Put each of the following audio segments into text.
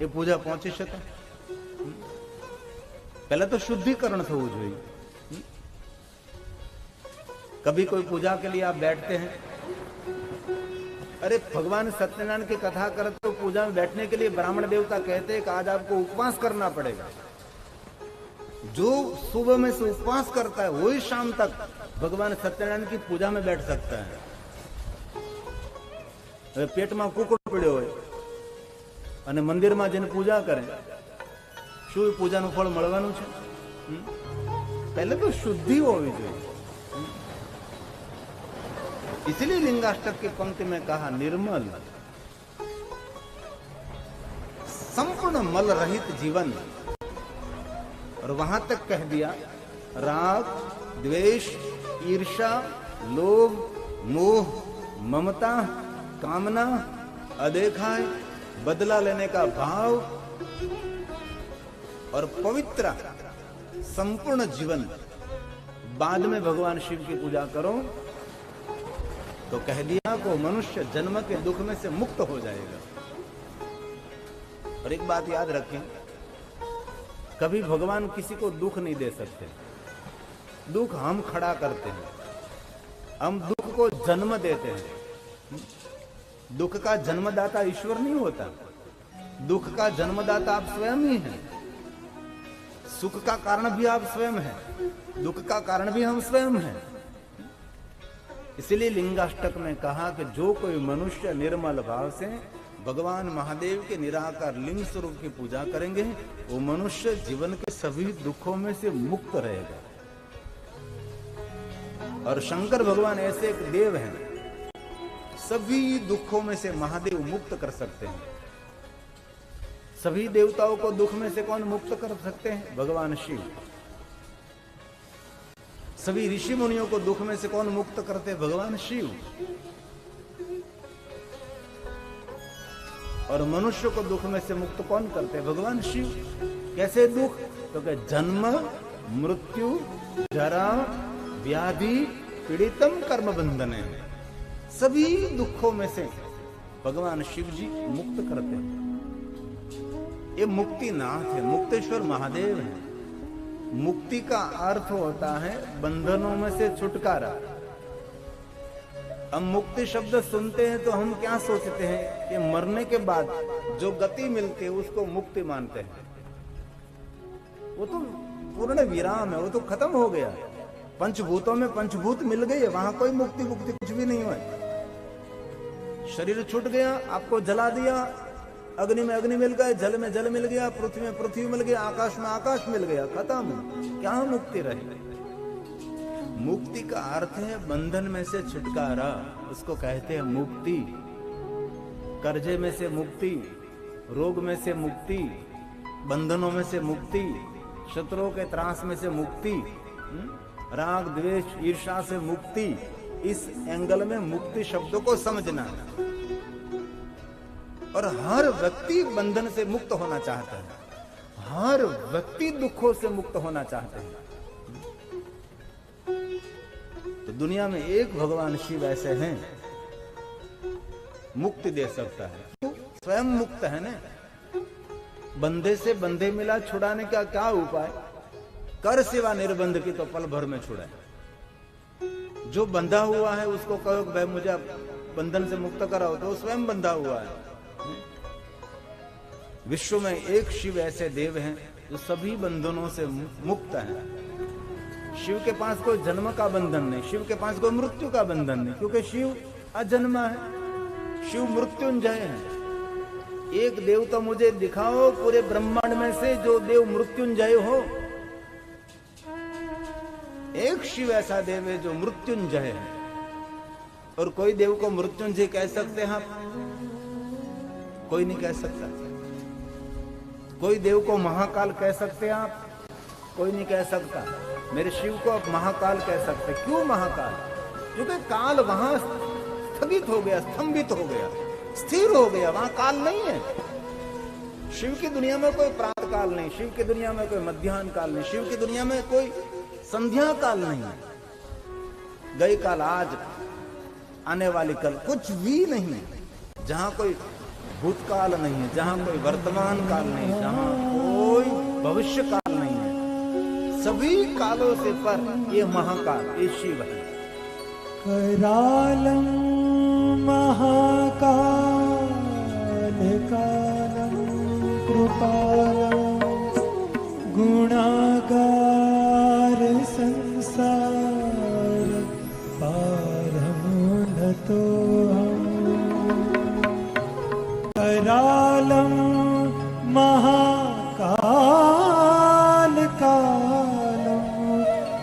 એ પૂજા પહોંચી શકે? पहले तो शुद्धिकरण थवू જોઈએ। कभी कोई पूजा के लिए आप बैठते हैं, अरे भगवान सत्यनारायण की कथा करते तो पूजा में बैठने के लिए ब्राह्मण देवता कहते हैं कि आज आपको उपवास करना पड़ेगा। जो सुबह में से उपवास करता है वही शाम तक भगवान सत्यनारायण की पूजा में बैठ सकता है। पेट में कुकड़ पड़ो हो અને મંદિરમાં જઈને પૂજા કરે, શું પૂજાનું ફળ મળવાનું છે? पहले तो शुद्धि होनी चाहिए। इसलिए लिंगाष्टक की पंक्ति में कहा निर्मल संपूर्ण मल रहित जीवन, और वहां तक कह दिया राग, द्वेष, ईर्ष्या, लोभ, मोह, ममता, कामना, अदेखा, बदला लेने का भाव और पवित्र संपूर्ण जीवन। बाद में भगवान शिव की पूजा करो तो कह दिया को मनुष्य जन्म के दुख में से मुक्त हो जाएगा। और एक बात याद रखें, कभी भगवान किसी को दुख नहीं दे सकते। दुख हम खड़ा करते हैं, हम दुख को जन्म देते हैं। दुख का जन्मदाता ईश्वर नहीं होता, दुख का जन्मदाता आप स्वयं ही हैं। सुख का कारण भी आप स्वयं हैं, दुख का कारण भी हम स्वयं हैं। इसलिए लिंगाष्टक में कहा कि जो कोई मनुष्य निर्मल भाव से भगवान महादेव के निराकार लिंग स्वरूप की पूजा करेंगे, वो मनुष्य जीवन के सभी दुखों में से मुक्त रहेगा। और शंकर भगवान ऐसे एक देव हैं, सभी दुखों में से महादेव मुक्त कर सकते हैं। सभी देवताओं को दुख में से कौन मुक्त कर सकते हैं? भगवान शिव। सभी ऋषि मुनियों को दुख में से कौन मुक्त करते हैं? भगवान शिव। और मनुष्य को दुख में से मुक्त कौन करते हैं? भगवान शिव। कैसे दुख? तो क्या जन्म, मृत्यु, जरा, व्याधि, पीड़ितम कर्म बंधन है। सभी दुखों में से भगवान शिव जी मुक्त करते हैं। ये मुक्तिनाथ है, मुक्तेश्वर महादेव है। मुक्ति का अर्थ होता है बंधनों में से छुटकारा। हम मुक्ति शब्द सुनते हैं तो हम क्या सोचते हैं कि मरने के बाद जो गति मिलती है उसको मुक्ति मानते हैं। वो तो पूर्ण विराम है, वो तो खत्म हो गया। पंचभूतों में पंचभूत मिल गए, वहां कोई मुक्ति मुक्ति कुछ भी नहीं हुआ। शरीर छूट गया, आपको जला दिया, अग्नि में अग्नि मिल गया, जल में जल मिल गया, पृथ्वी में पृथ्वी मिल गया, आकाश में आकाश मिल गया, खत्म। क्या मुक्ति रही? मुक्ति का अर्थ है बंधन में से छुटकारा, उसको कहते हैं मुक्ति। कर्जे में से मुक्ति, रोग में से मुक्ति, बंधनों में से मुक्ति, शत्रुओं के त्रास में से मुक्ति, राग द्वेष ईर्ष्या से मुक्ति। इस एंगल में मुक्ति शब्द को समझना है। और हर व्यक्ति बंधन से मुक्त होना चाहता है, हर व्यक्ति दुखों से मुक्त होना चाहते हैं। तो दुनिया में एक भगवान शिव ऐसे हैं मुक्ति दे सकता है, स्वयं मुक्त है ना। बंधे से बंधे मिला, छुड़ाने का क्या उपाय? कर सिवा निर्बंध की तो पल भर में छुड़ाए। जो बंधा हुआ है उसको कहो भाई मुझे बंधन से मुक्त कराओ, तो स्वयं बंधा हुआ है। विश्व में एक शिव ऐसे देव हैं जो सभी बंधनों से मुक्त हैं। शिव के पास कोई जन्म का बंधन नहीं, शिव के पास कोई मृत्यु का बंधन नहीं, क्योंकि शिव अजन्मा है, शिव मृत्युंजय है। एक देव तो मुझे दिखाओ पूरे ब्रह्मांड में से जो देव मृत्युंजय हो। एक शिव ऐसा देव है जो मृत्युंजय है। और कोई देव को मृत्युंजय कह सकते हैं आप? कोई नहीं कह सकता। कोई देव को महाकाल कह सकते हैं आप? कोई नहीं कह सकता। मेरे शिव को आप महाकाल कह सकते। क्यों महाकाल? क्योंकि काल वहां स्थगित हो गया, स्तंभित हो गया, स्थिर हो गया, वहां काल नहीं है। शिव की दुनिया में कोई प्रातः काल नहीं, शिव की दुनिया में कोई मध्याह्न काल नहीं, शिव की दुनिया में कोई संध्या काल नहीं है। गई काल, आज, आने वाली कल, कुछ भी नहीं। जहां कोई भूतकाल नहीं है, जहां कोई वर्तमान काल नहीं, जहां कोई भविष्य काल नहीं है, सभी कालों से पर ये महाकाल, ये शिव है। करालं महाकाल कालं कृपालं गुणागार संसार पारं नतोऽहम्। करालं महाकाल कालं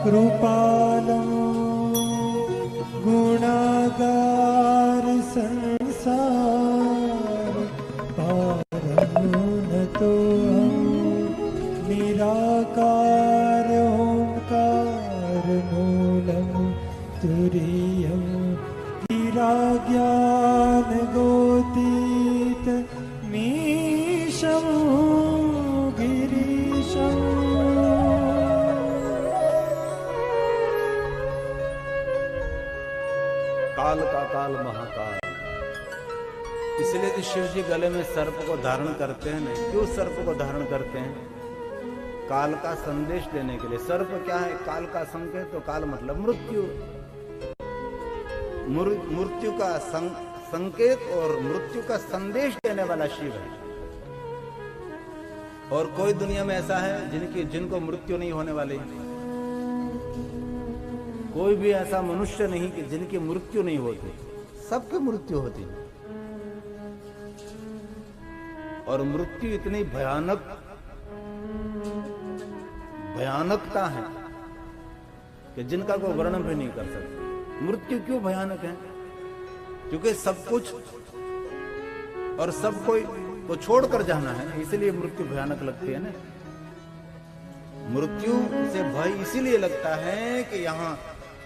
कृपालं गुणागार संसार पारं नतोऽहम्। निराकार ओंकार मूलं तुरीयं गिराज्ञान गोतीत मीशं गिरीशम्। काल का काल महाकाल, इसलिए तो शिव जी गले में सर्प को धारण करते हैं। नहीं, क्यों सर्प को धारण करते हैं? काल का संदेश देने के लिए। सर्प क्या है? काल का संकेत। तो काल मतलब मृत्यु, मृत्यु का संकेत और मृत्यु का संदेश देने वाला शिव है। और कोई दुनिया में ऐसा है जिनको मृत्यु नहीं होने वाली? कोई भी ऐसा मनुष्य नहीं कि जिनकी मृत्यु नहीं होती, सबकी मृत्यु होती। और मृत्यु इतनी भयानकता है कि जिनका कोई वर्णन भी नहीं कर सकते। मृत्यु क्यों भयानक है? क्योंकि सब कुछ और सब कोई को छोड़कर जाना है, इसलिए मृत्यु भयानक लगती है ना। मृत्यु से भय इसीलिए लगता है कि यहाँ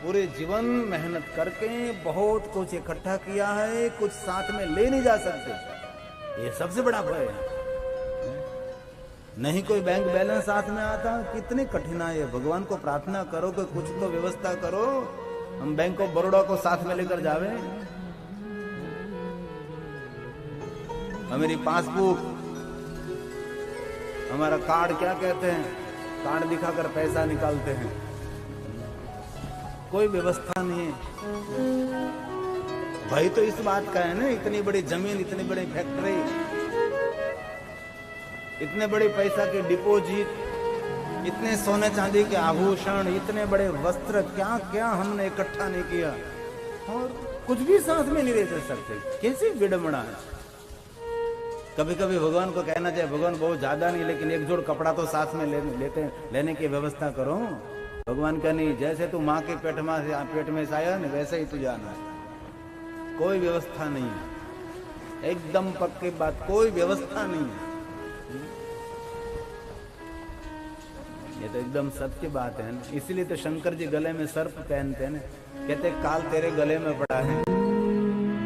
पूरे जीवन मेहनत करके बहुत कुछ इकट्ठा किया है, कुछ साथ में ले नहीं जा सकते। ये सबसे बड़ा भय है। नहीं कोई बैंक बैलेंस साथ में आता, कितनी कठिनाई है। भगवान को प्रार्थना करो कि कुछ तो व्यवस्था करो, हम बैंक ऑफ बड़ौदा को साथ में लेकर जावे। हमारी पासबुक, हमारा कार्ड, क्या कहते हैं, कार्ड दिखाकर पैसा निकालते हैं। कोई व्यवस्था नहीं है। भाई तो इस बात का है ना, इतनी बड़ी जमीन, इतनी बड़ी फैक्ट्री, इतने बड़े पैसा के डिपॉजिट, इतने सोने चांदी के आभूषण, इतने बड़े वस्त्र, क्या क्या हमने इकट्ठा नहीं किया और कुछ भी साथ में नहीं ले सकते। कैसी विडंबना है। कभी कभी भगवान को कहना चाहिए, भगवान बहुत ज्यादा नहीं लेकिन एक जोड़ कपड़ा तो साथ में लेने की व्यवस्था करो। भगवान का नहीं, जैसे तू माँ के पेट में से आया ना वैसे ही तू जाना है। कोई व्यवस्था नहीं है, एकदम पक्की बात, कोई व्यवस्था नहीं है। ये तो एकदम सत्य बात है ना। इसलिए तो शंकर जी गले में सर्प पहनते हैं ना, कहते काल तेरे गले में पड़ा है,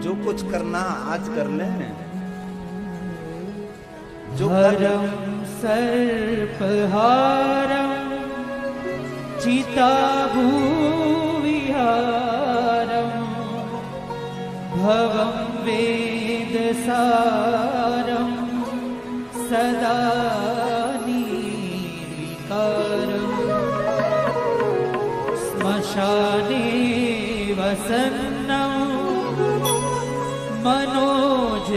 जो कुछ करना आज कर ले। जो हरं सर्पहारं चिताभूविहारं भवं वेदसारं सदा निर्विकारं श्मशाने वसन्नं मनोज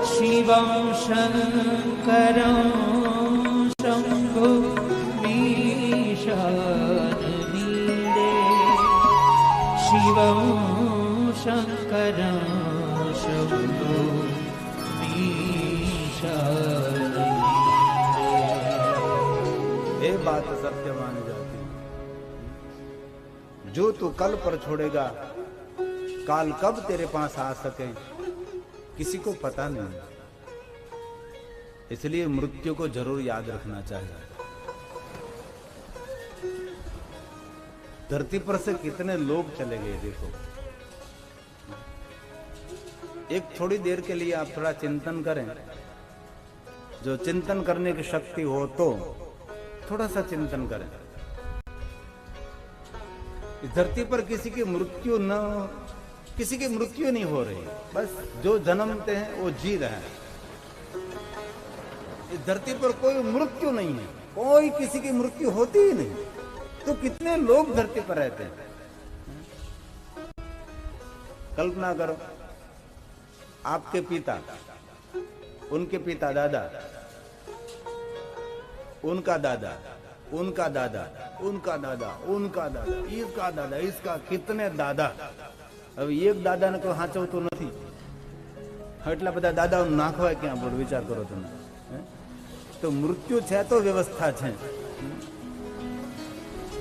शिवं शङ्करं शम्भु मीशानमीडे। शिवं शङ्करं शम्भु मीशानमीडे। ये बात सत्य मानी जाती है। जो तू कल पर छोड़ेगा, काल कब तेरे पास आ सके किसी को पता नहीं। इसलिए मृत्यु को जरूर याद रखना चाहिए। धरती पर से कितने लोग चले गए देखो। एक थोड़ी देर के लिए आप थोड़ा चिंतन करें, जो चिंतन करने की शक्ति हो तो थोड़ा सा चिंतन करें। इस धरती पर किसी की मृत्यु न किसी की मृत्यु नहीं हो रही, बस जो जन्मते हैं वो जी रहे हैं। इस धरती पर कोई मृत्यु नहीं है, कोई किसी की मृत्यु होती ही नहीं। तो कितने लोग धरती पर रहते हैं, कल्पना करो, आपके पिता, उनके पिता दादा, उनका दादा, उनका दादा, उनका दादा, उनका दादा, इसका दादा, इसका कितने दादा। अब एक दादा ने कोई हाचवતું નથી, એટલા બધા દાદાઓ નાખવા ક્યાં બોલ, વિચાર કરો તમે। તો મૃત્યુ છે તો વ્યવસ્થા છે,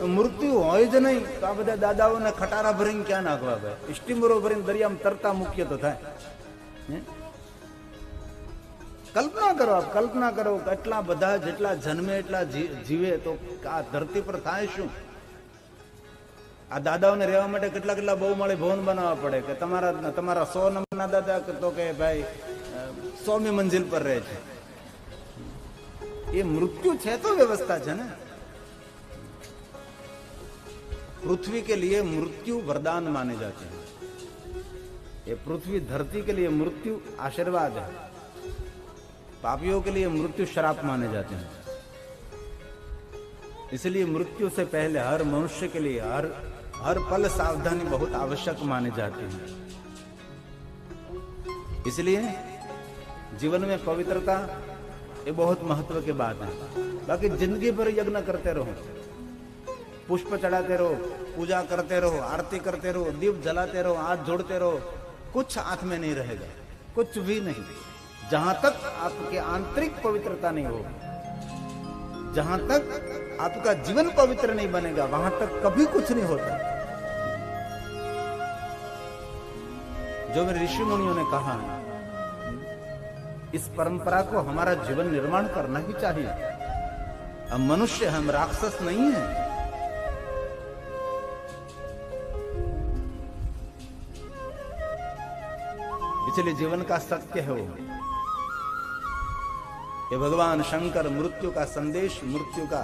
મૃત્યુ હોય જ નહીં તો આ બધા દાદાઓને ખટારા ભરીને ક્યાં નાખવા ભાઈ, સ્ટીમરો ભરીને દરિયામાં તરતા મૂકીએ તો થાય। કલ્પના કરો, આપ કલ્પના કરો કેટલા બધા જેટલા જન્મે એટલા જીવે તો આ ધરતી પર થાય શું। આ દાદાઓને રહેવા માટે કેટલા કેટલા બહુ મળે ભવન બનાવવા પડે કે તમારા 100 નંબરના દાદા તો કે ભાઈ 100મી મંજિલ પર રહે છે। ये मृत्यु है तो व्यवस्था है ना। पृथ्वी के लिए मृत्यु वरदान माने जाते हैं, ये पृथ्वी धरती के लिए मृत्यु आशीर्वाद है, पापियों के लिए मृत्यु श्राप माने जाते हैं। इसलिए मृत्यु से पहले हर मनुष्य के लिए हर पल सावधानी बहुत आवश्यक माने जाती है। इसलिए जीवन में पवित्रता ये बहुत महत्व की बात है। बाकी जिंदगी भर यज्ञ करते रहो, पुष्प चढ़ाते रहो, पूजा करते रहो, आरती करते रहो, दीप जलाते रहो, हाथ जोड़ते रहो, कुछ हाथ में नहीं रहेगा, कुछ भी नहीं। जहां तक आपकी आंतरिक पवित्रता नहीं होगी, जहां तक आपका जीवन पवित्र नहीं बनेगा, वहां तक कभी कुछ नहीं होता। जो मेरे ऋषि मुनियों ने कहा, इस परंपरा को हमारा जीवन निर्माण करना ही चाहिए। हम मनुष्य, हम राक्षस नहीं हैं। इसलिए जीवन का सत्य है वो, ये भगवान शंकर मृत्यु का संदेश, मृत्यु का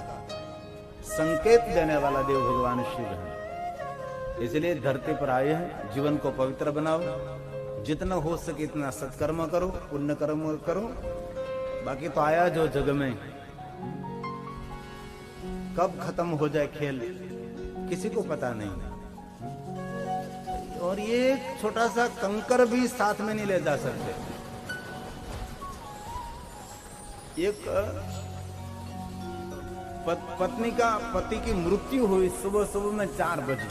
संकेत देने वाला देव भगवान शिव है। इसलिए धरती पर आए हैं, जीवन को पवित्र बनाओ, जितना हो सके इतना सत्कर्म करो, पुण्य कर्म करो। बाकी तो आया जो जग में, कब खत्म हो जाए खेल किसी को पता नहीं। और ये छोटा सा कंकर भी साथ में नहीं ले जा सकते। एक पत्नी का पति की मृत्यु हुई सुबह सुबह में 4 बजे।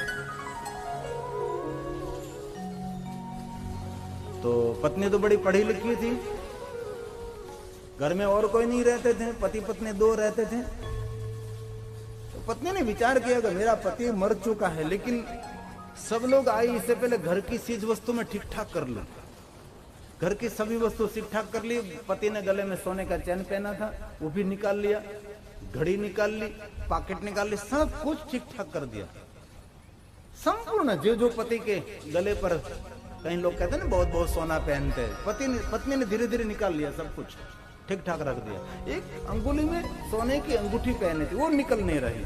तो पत्नी तो बड़ी पढ़ी लिखी थी, घर में और कोई नहीं रहते थे, पति पत्नी 2 रहते थे। तो पत्नी ने विचार किया कि मेरा पति मर चुका है, लेकिन सब लोग आए, इससे पहले घर की चीज वस्तु में ठीक ठाक कर लो। घर की सभी वस्तु ठीक ठाक कर ली। पति ने गले में सोने का चैन पहना था, वो भी निकाल लिया, घड़ी निकाल ली, पॉकेट निकाल ली, सब कुछ ठीक ठाक कर दिया संपूर्ण। जो पति के गले पर, कई लोग कहते हैं ना बहुत बहुत सोना पहनते हैं, पत्नी ने धीरे धीरे निकाल लिया, सब कुछ ठीक ठाक रख दिया। एक अंगुली में सोने की अंगूठी पहनी थी, वो निकल नहीं रही।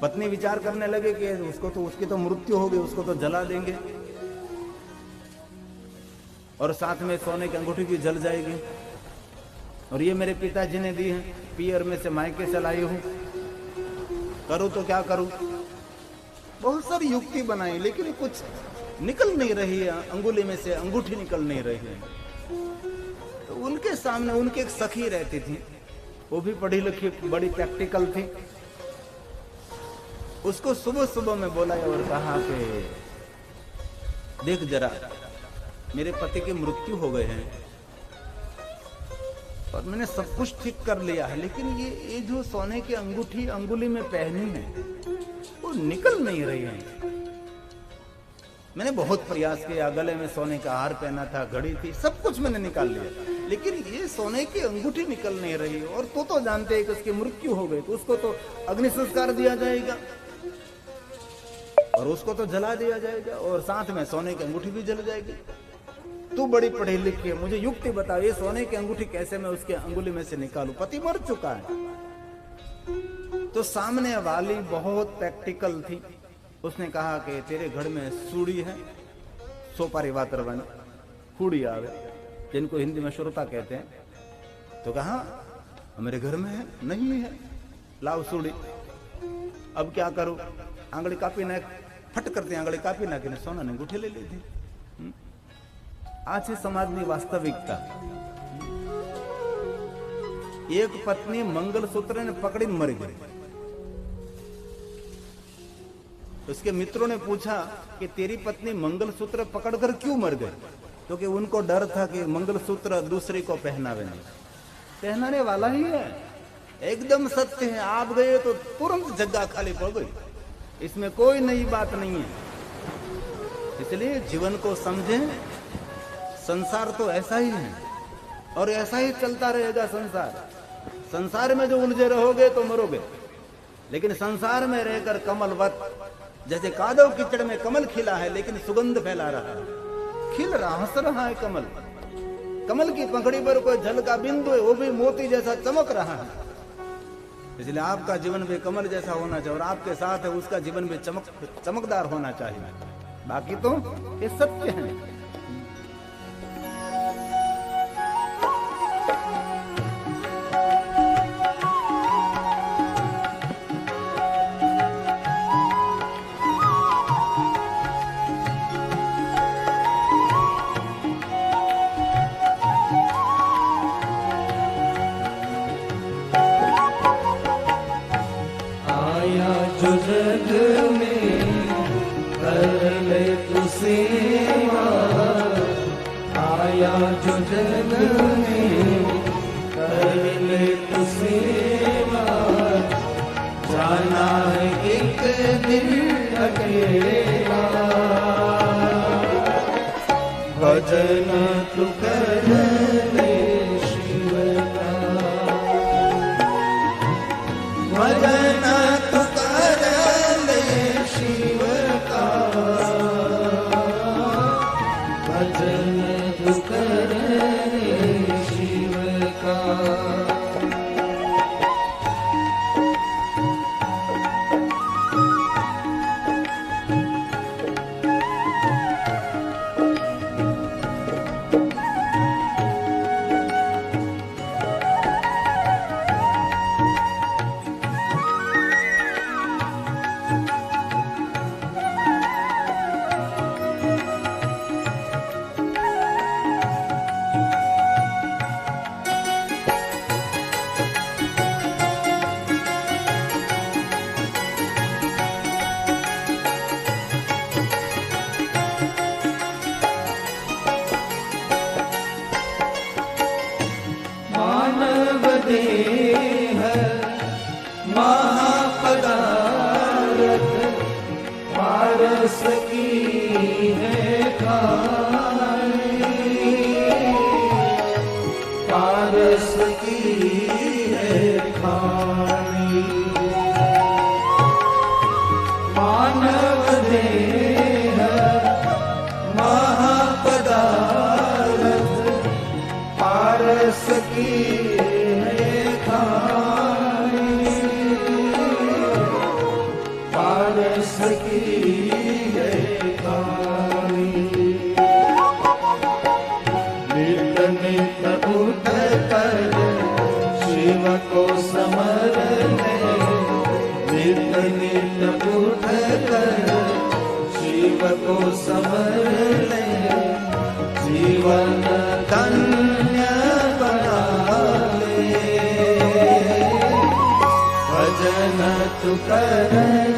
पत्नी विचार करने लगे कि उसकी तो मृत्यु हो गई, उसको तो जला देंगे और साथ में सोने की अंगूठी भी जल जाएगी। और ये मेरे पिताजी ने दी है, पियर में से मायके से लाई हूं, करूं तो क्या करूं। बहुत सारी युक्ति बनाई, लेकिन कुछ निकल नहीं रही है, अंगुली में से अंगूठी निकल नहीं रही है। तो उनके सामने उनकी एक सखी रहती थी, वो भी पढ़ी लिखी, बड़ी प्रैक्टिकल थी। उसको सुबह सुबह में बुलाया और कहा कि देख जरा, मेरे पति की मृत्यु हो गए हैं और मैंने सब कुछ ठीक कर लिया है, लेकिन ये जो सोने की अंगूठी अंगुली में पहनी है वो निकल नहीं रही है। मैंने बहुत प्रयास किया, गले में सोने का हार पहना था, घड़ी थी, सब कुछ मैंने निकाल लिया, लेकिन ये सोने की अंगूठी निकल नहीं रही। और तो जानते हैं कि उसकी मृत्यु हो गई, तो उसको तो अग्नि संस्कार दिया जाएगा और उसको तो जला दिया जाएगा और साथ में सोने की अंगूठी भी जल जाएगी। तू बड़ी पढ़ी लिखी है, मुझे युक्ति बता, ये सोने की अंगूठी कैसे मैं उसके अंगुली में से निकालूं, पति मर चुका है। तो सामने वाली बहुत प्रैक्टिकल थी, उसने कहा कि तेरे घर में सूड़ी है, सोपारी वातरवन खूड़ी आवे, जिनको हिंदी में श्रोता कहते हैं। तो कहा मेरे घर में है, नहीं है, लाओ सूड़ी। अब क्या करूं? आंगड़ी कापी ना फट करते आंगड़ी कापी ना कि सोना ने अंगूठे ले ली थी। आज है समाजની वास्तविकता। एक पत्नी मंगलसूत्र ने पकड़ी मर गई। उसके मित्रों ने पूछा कि तेरी पत्नी मंगलसूत्र पकड़कर क्यों मर गई? तो कि उनको डर था कि मंगलसूत्र दूसरे को पहनावे नहीं। पहनाने वाला ही है, एकदम सत्य है। आप गए तो तुरंत जगह खाली पड़ गई, इसमें कोई नई बात नहीं है। इसलिए जीवन को समझें, संसार तो ऐसा ही है और ऐसा ही चलता रहेगा। संसार में जो उलझे रहोगे तो मरोगे, लेकिन संसार में रहकर कमलवत, जैसे कादव कीचड़ में कमल खिला है लेकिन सुगंध फैला रहा है, खिल रहा, हंस रहा है कमल। कमल की पंखड़ी पर कोई जल का बिंदु है, वो भी मोती जैसा चमक रहा है। इसलिए आपका जीवन भी कमल जैसा होना चाहिए और आपके साथ है उसका जीवन भी चमकदार होना चाहिए। बाकी तो ये सत्य है। भजन तू कर ले शिव का, भजन तू कर ले शिव का, भजन तू कर ले शिव का। को समर ले, जीवन धन्य बना ले, भजन तू कर